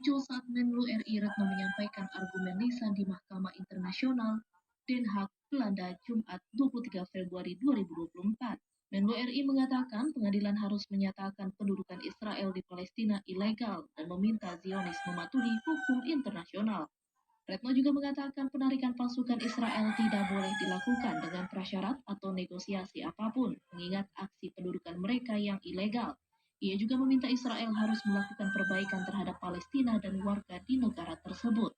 muncul saat Menlu RI Retno menyampaikan argumen lisan di Mahkamah Internasional Den Haag, Belanda, Jumat 23 Februari 2024. Menlu RI mengatakan pengadilan harus menyatakan pendudukan Israel di Palestina ilegal dan meminta Zionis mematuhi hukum internasional. Retno juga mengatakan penarikan pasukan Israel tidak boleh dilakukan dengan prasyarat atau negosiasi apapun, mengingat aksi pendudukan mereka yang ilegal. Ia juga meminta Israel harus melakukan perbaikan terhadap Palestina dan warga di negara tersebut.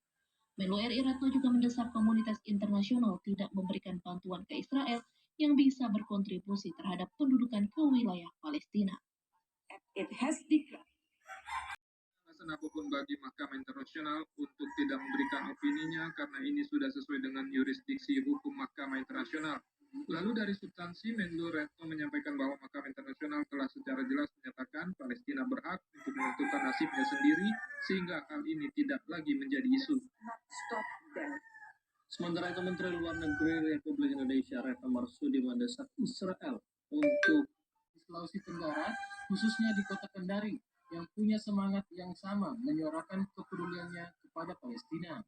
Menlu RI Retno juga mendesak komunitas internasional tidak memberikan bantuan ke Israel yang bisa berkontribusi terhadap pendudukan ke wilayah Palestina. It has declared. Apapun bagi Mahkamah Internasional untuk tidak memberikan opininya karena ini sudah sesuai dengan yurisdiksi hukum Mahkamah Internasional. Lalu dari substansi, Menlu Retno menyampaikan bahwa Mahkamah Internasional telah secara jelas menyatakan Palestina berhak untuk menentukan nasibnya sendiri sehingga hal ini tidak lagi menjadi isu. Sementara itu, Menteri Luar Negeri Republik Indonesia Retno Marsudi mendesak Israel untuk di Sulawesi Tenggara, khususnya di kota Dari, yang punya semangat yang sama menyuarakan kepeduliannya kepada Palestina.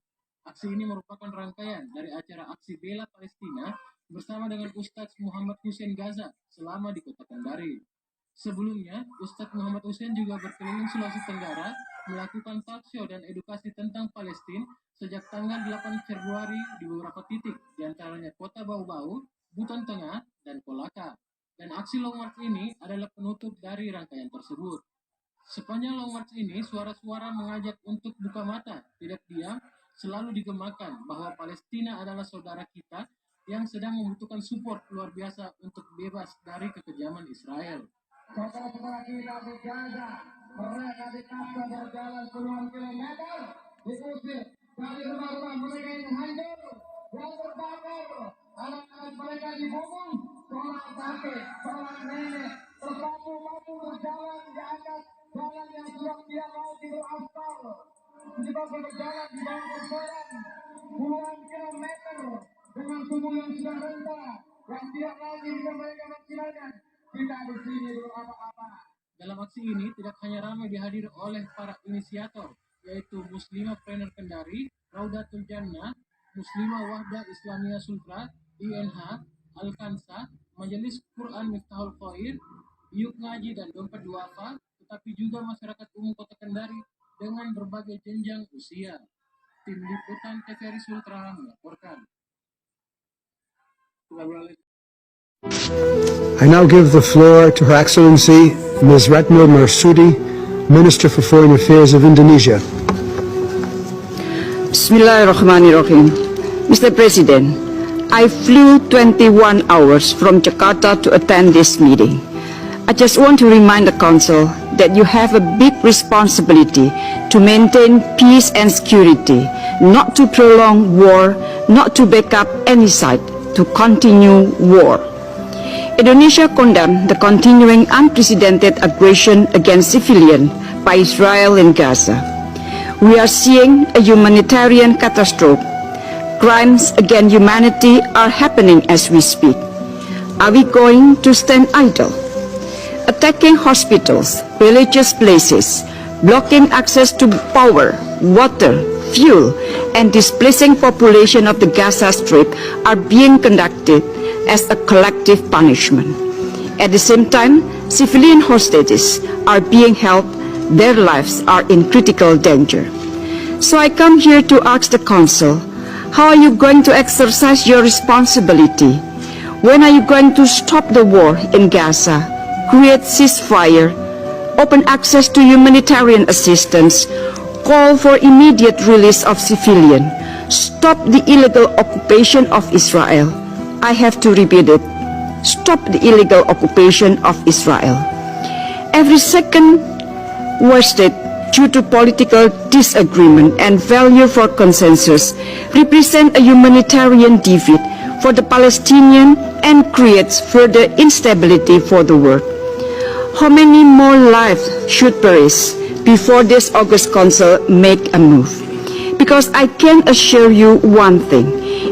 Aksi ini merupakan rangkaian dari acara aksi bela Palestina bersama dengan Ustadz Muhammad Hussein Gaza selama di kota Dari. Sebelumnya, Ustadz Muhammad Hussein juga berkeliling Sulawesi Tenggara melakukan talkshow dan edukasi tentang Palestina sejak tanggal 8 Februari di beberapa titik, diantaranya Kota Bau-Bau, Buton Tengah, dan Kolaka. Dan aksi Long March ini adalah penutup dari rangkaian tersebut. Sepanjang Long March ini, suara-suara mengajak untuk buka mata, tidak diam, selalu digemakan bahwa Palestina adalah saudara kita yang sedang membutuhkan support luar biasa untuk bebas dari kekejaman Israel. Saudara-saudara kita di Gaza, mereka dipaksa berjalan puluhan kilometer, diusir dari rumah-rumah mereka yang hancur, yang terbakar, anak-anak mereka dibunuh, seorang kakek, seorang nenek, terpaku-paku berjalan di atas jalan yang sudah tidak mau beraspal, menyebabkan berjalan di bawah persoalan puluhan kilometer dengan tubuh yang sudah renta, yang tidak lagi bisa mereka maksimalkan. Kita di sini belum apa-apa. Dalam aksi ini tidak hanya ramai dihadiri oleh para inisiator, yaitu Muslimah Trainer Kendari, Raudatul Jannah, Muslimah Wahdah Islamiyah Sultra, INH, Al-Kansa, Majelis Quran Miftahul Khair, Yuk Ngaji dan Dompet Duafa, tetapi juga masyarakat umum Kota Kendari dengan berbagai jenjang usia. Tim Liputan TVRI Sultra melaporkan. I now give the floor to Her Excellency Ms. Retno Marsudi, Minister for Foreign Affairs of Indonesia. Bismillahirrahmanirrahim. Mr. President, I flew 21 hours from Jakarta to attend this meeting. I just want to remind the Council that you have a big responsibility to maintain peace and security, not to prolong war, not to back up any side, to continue war. Indonesia condemned the continuing unprecedented aggression against civilians by Israel in Gaza. We are seeing a humanitarian catastrophe. Crimes against humanity are happening as we speak. Are we going to stand idle? Attacking hospitals, religious places, blocking access to power, water, fuel, and displacing population of the Gaza Strip are being conducted as a collective punishment. At the same time, civilian hostages are being held, their lives are in critical danger. So I come here to ask the Council, how are you going to exercise your responsibility? When are you going to stop the war in Gaza? Create ceasefire, open access to humanitarian assistance, call for immediate release of civilians, stop the illegal occupation of Israel. I have to repeat it. Stop the illegal occupation of Israel. Every second wasted due to political disagreement and failure for consensus represent a humanitarian defeat for the Palestinian and creates further instability for the world. How many more lives should perish before this August Council make a move? Because I can assure you one thing,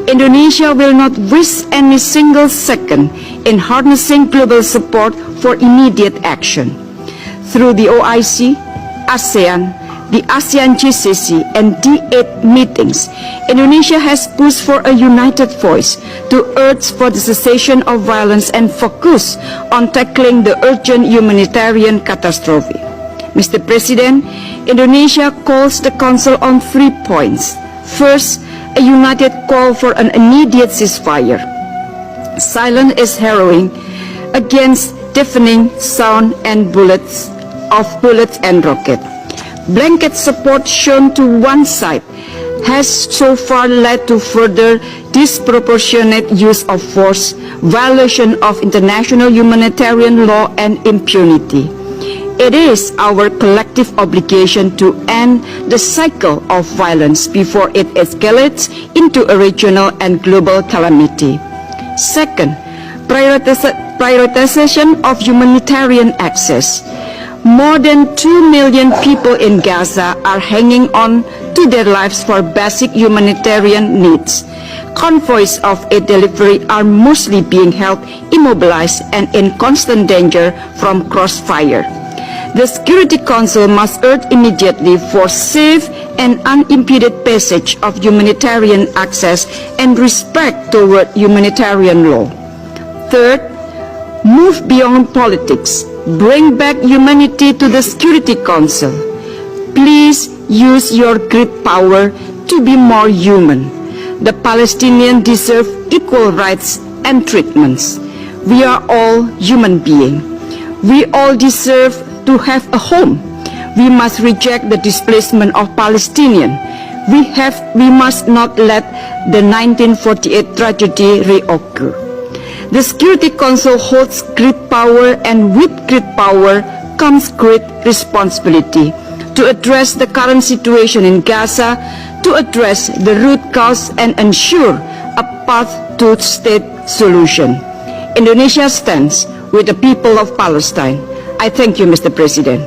Indonesia will not waste any single second in harnessing global support for immediate action. Through the OIC, ASEAN, the ASEAN GCC, and D8 meetings, Indonesia has pushed for a united voice to urge for the cessation of violence and focus on tackling the urgent humanitarian catastrophe. Mr. President, Indonesia calls the Council on 3 points. First, a united call for an immediate ceasefire. Silence is harrowing against deafening sound and bullets and rockets. Blanket support shown to one side has so far led to further disproportionate use of force, violation of international humanitarian law, and impunity. It is our collective obligation to end the cycle of violence before it escalates into a regional and global calamity. Second, prioritization of humanitarian access. More than 2 million people in Gaza are hanging on to their lives for basic humanitarian needs. Convoys of aid delivery are mostly being held immobilized and in constant danger from crossfire. The Security Council must urge immediately for safe and unimpeded passage of humanitarian access and respect toward humanitarian law. Third, move beyond politics. Bring back humanity to the Security Council. Please use your great power to be more human. The Palestinians deserve equal rights and treatments. We are all human beings. We all deserve to have a home. We must reject the displacement of Palestinians. We must not let the 1948 tragedy reoccur. The Security Council holds great power, and with great power comes great responsibility to address the current situation in Gaza, to address the root cause and ensure a path to state solution. Indonesia stands with the people of Palestine. I thank you, Mr. President.